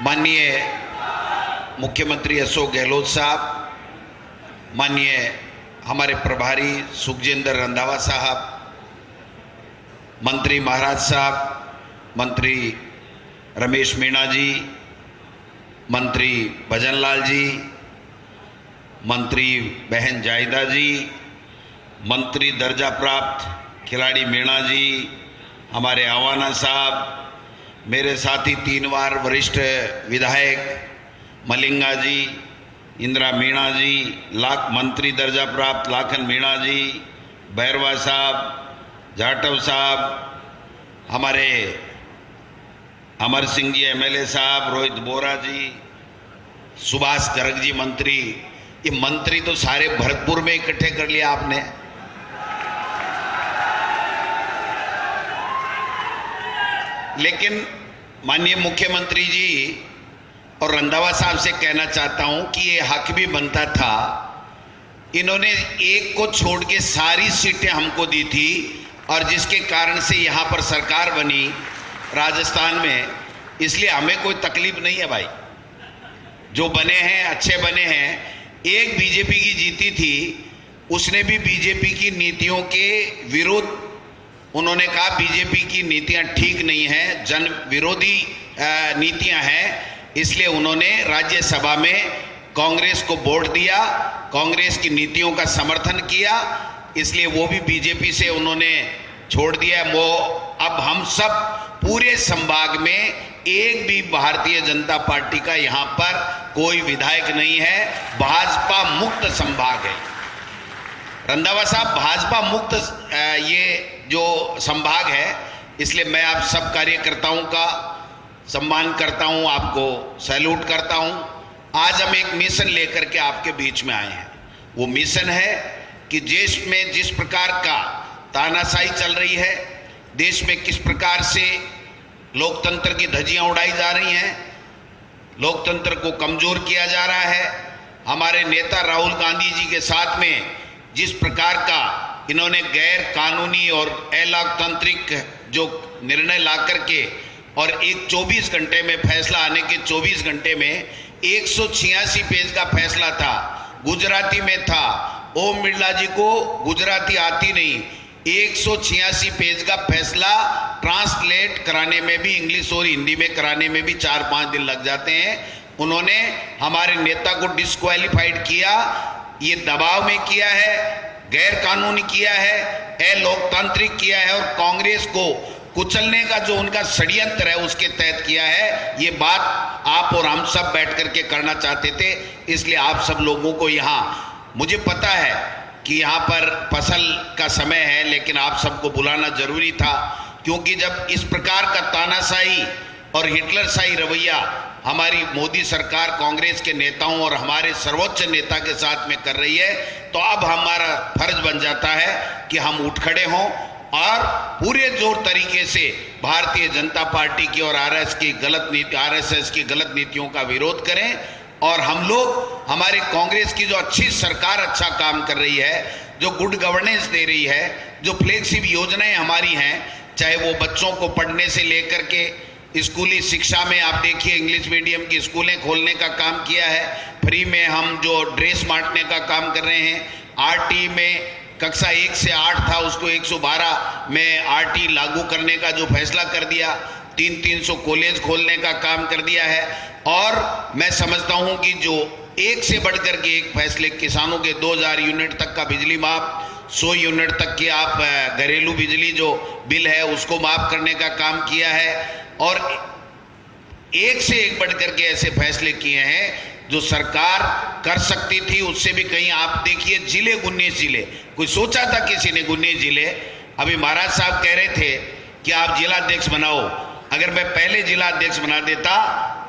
माननीय मुख्यमंत्री अशोक गहलोत साहब, माननीय हमारे प्रभारी सुखजिंदर रंधावा साहब, मंत्री महाराज साहब, मंत्री रमेश मीणा जी, मंत्री भजनलाल जी, मंत्री बहन जायदा जी, मंत्री दर्जा प्राप्त खिलाड़ी मीणा जी, हमारे आवाना साहब, मेरे साथी 3 बार वरिष्ठ विधायक मलिंगा जी, इंदिरा मीणा जी, मंत्री दर्जा प्राप्त लाखन मीणा जी, बैरवा साहब, जाटव साहब, हमारे अमर सिंह जी एमएलए साहब, रोहित बोरा जी, सुभाष गर्ग जी मंत्री। ये मंत्री तो सारे भरतपुर में इकट्ठे कर लिया आपने। लेकिन माननीय मुख्यमंत्री जी और रंधावा साहब से कहना चाहता हूं कि ये हक भी बनता था। इन्होंने एक को छोड़ के सारी सीटें हमको दी थी और जिसके कारण से यहां पर सरकार बनी राजस्थान में, इसलिए हमें कोई तकलीफ नहीं है भाई। जो बने हैं अच्छे बने हैं। एक बीजेपी की जीती थी, उसने भी बीजेपी की नीतियों के विरुद्ध उन्होंने कहा बीजेपी की नीतियां ठीक नहीं हैं, जन विरोधी नीतियां हैं, इसलिए उन्होंने राज्यसभा में कांग्रेस को वोट दिया, कांग्रेस की नीतियों का समर्थन किया, इसलिए वो भी बीजेपी से उन्होंने छोड़ दिया। वो अब हम सब पूरे संभाग में एक भी भारतीय जनता पार्टी का यहां पर कोई विधायक नहीं है, भाजपा मुक्त संभाग है। रंधावा साहब, भाजपा मुक्त ये जो संभाग है, इसलिए मैं आप सब कार्यकर्ताओं का सम्मान करता हूं, आपको सैल्यूट करता हूं। आज हम एक मिशन लेकर के आपके बीच में आए हैं। वो मिशन है कि देश में जिस प्रकार का तानाशाही चल रही है, देश में किस प्रकार से लोकतंत्र की धज्जियां उड़ाई जा रही हैं, लोकतंत्र को कमजोर किया जा रहा है। हमारे नेता राहुल गांधी जी के साथ में जिस प्रकार का इन्होंने गैर कानूनी और अलोकतांत्रिक जो निर्णय ला करके और एक 24 घंटे में फैसला आने के 24 घंटे में 186 पेज का फैसला था, गुजराती में था। ओम बिरला जी को गुजराती आती नहीं, 186 पेज का फैसला ट्रांसलेट कराने में भी, इंग्लिश और हिंदी में कराने में भी 4-5 दिन लग जाते हैं। उन्होंने हमारे नेता को डिस्क्वालीफाइड किया, ये दबाव में किया है, गैर कानूनी किया है, अलोकतांत्रिक किया है और कांग्रेस को कुचलने का जो उनका षड्यंत्र है उसके तहत किया है। ये बात आप और हम सब बैठ करके करना चाहते थे, इसलिए आप सब लोगों को यहाँ, मुझे पता है कि यहाँ पर फसल का समय है, लेकिन आप सबको बुलाना जरूरी था, क्योंकि जब इस प्रकार का तानाशाही और हिटलरशाही रवैया हमारी मोदी सरकार कांग्रेस के नेताओं और हमारे सर्वोच्च नेता के साथ में कर रही है, तो अब हमारा फर्ज बन जाता है कि हम उठ खड़े हों और पूरे जोर तरीके से भारतीय जनता पार्टी की और आरएसएस की गलत नीतियों का विरोध करें। और हम लोग, हमारे कांग्रेस की जो अच्छी सरकार अच्छा काम कर रही है, जो गुड गवर्नेंस दे रही है, जो फ्लैगशिप योजनाएं हमारी हैं, चाहे वो बच्चों को पढ़ने से लेकर के स्कूली शिक्षा में, आप देखिए इंग्लिश मीडियम की स्कूलें खोलने का काम किया है, फ्री में हम जो ड्रेस बांटने का काम कर रहे हैं, आरटी में कक्षा 1 से 8 था, उसको 112 में आरटी लागू करने का जो फैसला कर दिया, 300 कॉलेज खोलने का काम कर दिया है। और मैं समझता हूं कि जो एक से बढ़कर के एक फैसले, किसानों के 2000 यूनिट तक का बिजली माफ, 100 यूनिट तक की आप घरेलू बिजली जो बिल है उसको माफ करने का काम किया है, और एक से एक बढ़कर के ऐसे फैसले किए हैं जो सरकार कर सकती थी, उससे भी कहीं। आप देखिए जिले, 19 जिले, कोई सोचा था किसी ने 19 जिले? अभी महाराज साहब कह रहे थे कि आप जिलाध्यक्ष बनाओ, अगर मैं पहले जिलाध्यक्ष बना देता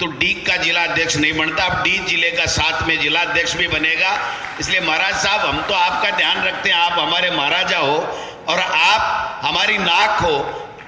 तो डीग का जिलाध्यक्ष नहीं बनता, अब डीग जिले का साथ में जिलाध्यक्ष भी बनेगा। इसलिए महाराज साहब, हम तो आपका ध्यान रखते हैं, आप हमारे महाराजा हो और आप हमारी नाक हो,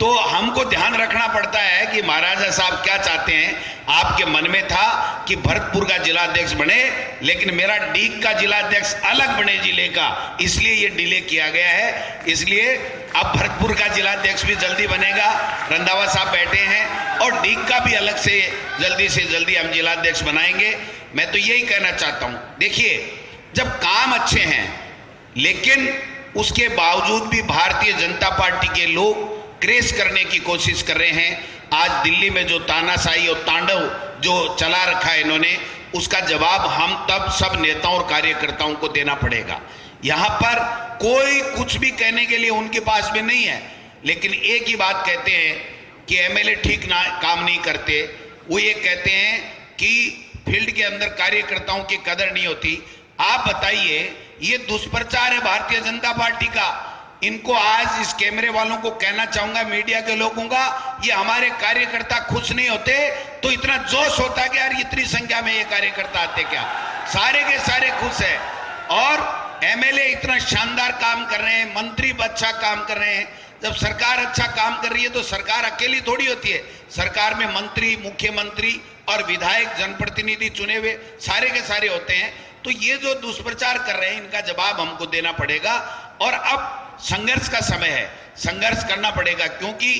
तो हमको ध्यान रखना पड़ता है कि महाराजा साहब क्या चाहते हैं। आपके मन में था कि भरतपुर का जिलाध्यक्ष बने, लेकिन मेरा डीग का जिलाध्यक्ष अलग बने जिले का, इसलिए ये डिले किया गया है। इसलिए अब भरतपुर का जिलाध्यक्ष भी जल्दी बनेगा, रंधावा साहब बैठे हैं, और डीग का भी अलग से जल्दी हम जिलाध्यक्ष बनाएंगे। मैं तो यही कहना चाहता हूं, देखिए जब काम अच्छे हैं लेकिन उसके बावजूद भी भारतीय जनता पार्टी के लोग क्रेश करने की कोशिश कर रहे हैं। आज दिल्ली में जो तानाशाही और तांडव जो चला रखा है इन्होंने, उसका जवाब हम तब सब नेताओं और कार्यकर्ताओं को देना पड़ेगा। यहां पर कोई कुछ भी कहने के लिए उनके पास में नहीं है, लेकिन एक ही बात कहते हैं कि एमएलए ठीक ना काम नहीं करते। वो ये कहते हैं कि फील्ड के अंदर कार्यकर्ताओं की कदर नहीं होती। आप बताइए, ये दुष्प्रचार है भारतीय जनता पार्टी का। इनको आज इस कैमरे वालों को कहना चाहूंगा, मीडिया के लोगों का, ये हमारे कार्यकर्ता खुश नहीं होते तो इतना जोश होता कि यार इतनी संख्या में ये कार्यकर्ता आते क्या? सारे के सारे खुश है। और एमएलए इतना शानदार काम कर रहे हैं, मंत्री अच्छा काम कर रहे हैं। जब सरकार अच्छा काम कर रही है तो सरकार अकेली थोड़ी होती है, सरकार में मंत्री, मुख्यमंत्री और विधायक, जनप्रतिनिधि चुने हुए सारे के सारे होते हैं। तो ये जो दुष्प्रचार कर रहे हैं इनका जवाब हमको देना पड़ेगा। और अब संघर्ष का समय है, संघर्ष करना पड़ेगा, क्योंकि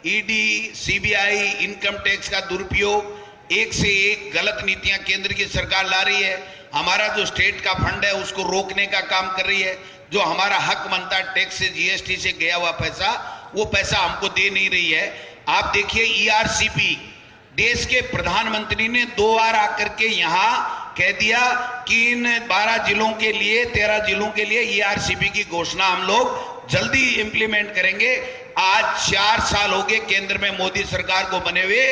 ईडी, सीबीआई, इनकम टैक्स का दुरुपयोग, एक से एक गलत नीतियां केंद्र की सरकार ला रही है। हमारा जो स्टेट का फंड है उसको रोकने का काम कर रही है। जो हमारा हक बनता है टैक्स से, जीएसटी से गया हुआ पैसा, वो पैसा हमको दे नहीं रही है। आप देखिए ईआरसीपी, देश के प्रधानमंत्री ने 2 बार आकर के यहां कह दिया कि इन 12 जिलों के लिए, 13 जिलों के लिए ईआरसीपी की घोषणा हम लोग जल्दी इंप्लीमेंट करेंगे। आज 4 साल हो गए केंद्र में मोदी सरकार को बने हुए,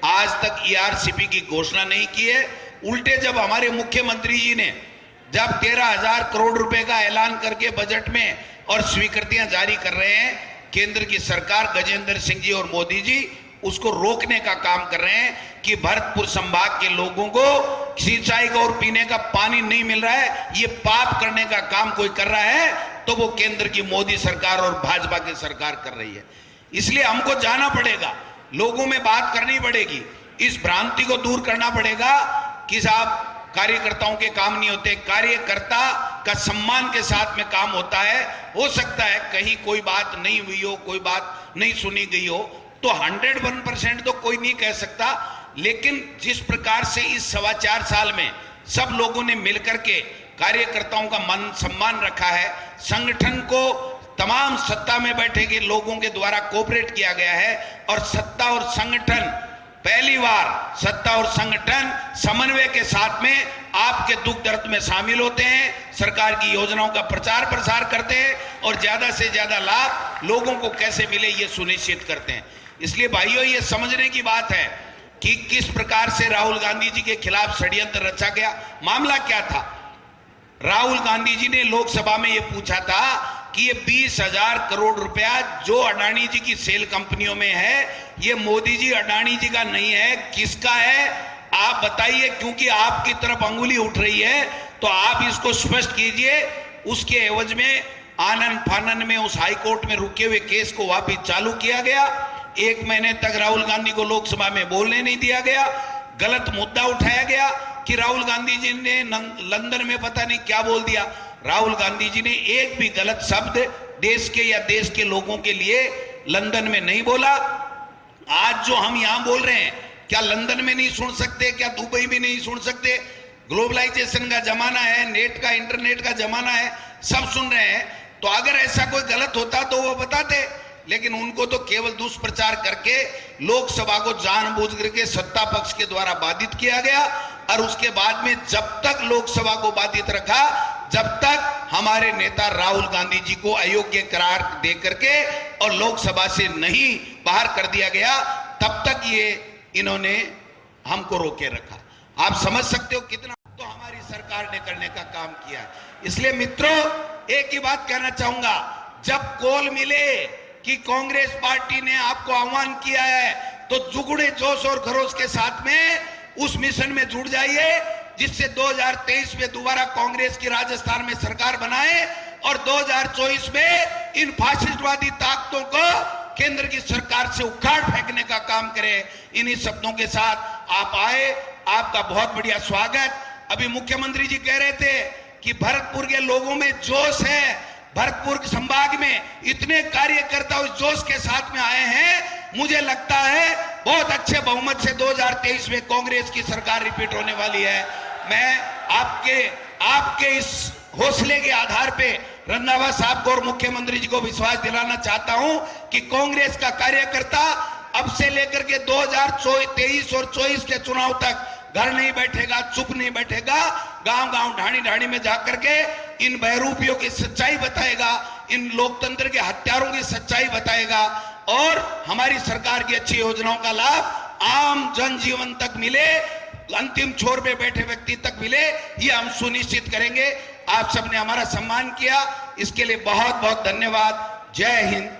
आज तक ईआरसीपी की घोषणा नहीं की है। उल्टे जब हमारे मुख्यमंत्री जी ने जब 13,000 करोड़ रुपए का ऐलान करके बजट में और स्वीकृतियां जारी कर रहे हैं, केंद्र की सरकार, गजेंद्र सिंह जी और मोदी जी उसको रोकने का काम कर रहे हैं कि भरतपुर संभाग के लोगों को सिंचाई का और पीने का पानी नहीं मिल रहा है। ये पाप करने का काम कोई कर रहा है तो वो केंद्र की मोदी सरकार और भाजपा की सरकार कर रही है। इसलिए हमको जाना पड़ेगा, लोगों में बात करनी पड़ेगी, इस भ्रांति को दूर करना पड़ेगा कि साहब कार्यकर्ताओं के काम नहीं होते। कार्यकर्ता का सम्मान के साथ में काम होता है। हो सकता है कहीं कोई बात नहीं हुई हो, कोई बात नहीं सुनी गई हो, तो 101% तो कोई नहीं कह सकता, लेकिन जिस प्रकार से इस 4.25 साल में सब लोगों ने मिलकर के कार्यकर्ताओं का मान सम्मान रखा है, संगठन को तमाम सत्ता में बैठे के लोगों के द्वारा कोऑपरेट किया गया है, और सत्ता और संगठन, पहली बार सत्ता और संगठन समन्वय के साथ में आपके दुख दर्द में शामिल होते हैं, सरकार की योजनाओं का प्रचार प्रसार करते हैं और ज्यादा से ज्यादा लाभ लोगों को कैसे मिले ये सुनिश्चित करते हैं। इसलिए भाइयों, ये समझने की बात है कि किस प्रकार से राहुल गांधी जी के खिलाफ षड्यंत्र रचा गया। मामला क्या था? राहुल गांधी जी ने लोकसभा में यह पूछा था कि ये 20,000 करोड़ रुपया जो अडानी जी की सेल कंपनियों में है, ये मोदी जी अडानी जी का नहीं है, किसका है? आप बताइए, क्योंकि आपकी तरफ अंगुली उठ रही है तो आप इसको स्पष्ट कीजिए। उसके एवज में आनन फानन में उस हाईकोर्ट में रुके हुए केस को वापिस चालू किया गया। 1 महीने तक राहुल गांधी को लोकसभा में बोलने नहीं दिया गया। गलत मुद्दा उठाया गया कि राहुल गांधी जी ने लंदन में पता नहीं क्या बोल दिया। राहुल गांधी जी ने एक भी गलत शब्द देश के या देश के लोगों के लिए लंदन में नहीं बोला। आज जो हम यहां बोल रहे हैं, क्या लंदन में नहीं सुन सकते? क्या दुबई में नहीं सुन सकते? ग्लोबलाइजेशन का जमाना है, नेट का, इंटरनेट का जमाना है, सब सुन रहे हैं। तो अगर ऐसा कोई गलत होता तो वो बताते, लेकिन उनको तो केवल दुष्प्रचार करके लोकसभा को जानबूझ करके सत्ता पक्ष के द्वारा बाधित किया गया। और उसके बाद में जब तक लोकसभा को बाधित रखा, जब तक हमारे नेता राहुल गांधी जी को अयोग्य करार दे करके और लोकसभा से नहीं बाहर कर दिया गया, तब तक ये इन्होंने हमको रोके रखा। आप समझ सकते हो कितना तो हमारी सरकार ने करने का काम किया है। इसलिए मित्रों, एक ही बात कहना चाहूंगा, जब कॉल मिले कि कांग्रेस पार्टी ने आपको आह्वान किया है तो जुगड़े जोश और खरोश के साथ में उस मिशन में जुड़ जाइए, जिससे 2023 में दोबारा कांग्रेस की राजस्थान में सरकार बनाए और 2024 में इन फासिस्टवादी ताकतों को केंद्र की सरकार से उखाड़ फेंकने का काम करें। इन्हीं शब्दों के साथ आप आए, आपका बहुत बढ़िया स्वागत। अभी मुख्यमंत्री जी कह रहे थे कि भरतपुर के लोगों में जोश है, भरतपुर संभाग में इतने कार्यकर्ता उस जोश के साथ में आए हैं, मुझे लगता है बहुत अच्छे बहुमत से 2023 में कांग्रेस की सरकार रिपीट होने वाली है। मैं आपके इस हौसले के आधार पे रंधावा साहब को और मुख्यमंत्री जी को विश्वास दिलाना चाहता हूं कि कांग्रेस का कार्यकर्ता अब से लेकर के 2023 और 24 के चुनाव तक घर नहीं बैठेगा, चुप नहीं बैठेगा, गांव-गांव ढाणी-ढाणी में जाकर के इन बहरूपियों की सच्चाई बताएगा, इन लोकतंत्र के हत्यारों की सच्चाई बताएगा और हमारी सरकार की अच्छी योजनाओं का लाभ आम जनजीवन तक मिले, अंतिम छोर पे बैठे व्यक्ति तक मिले, ये हम सुनिश्चित करेंगे। आप सबने हमारा सम्मान किया, इसके लिए बहुत बहुत धन्यवाद। जय हिंद।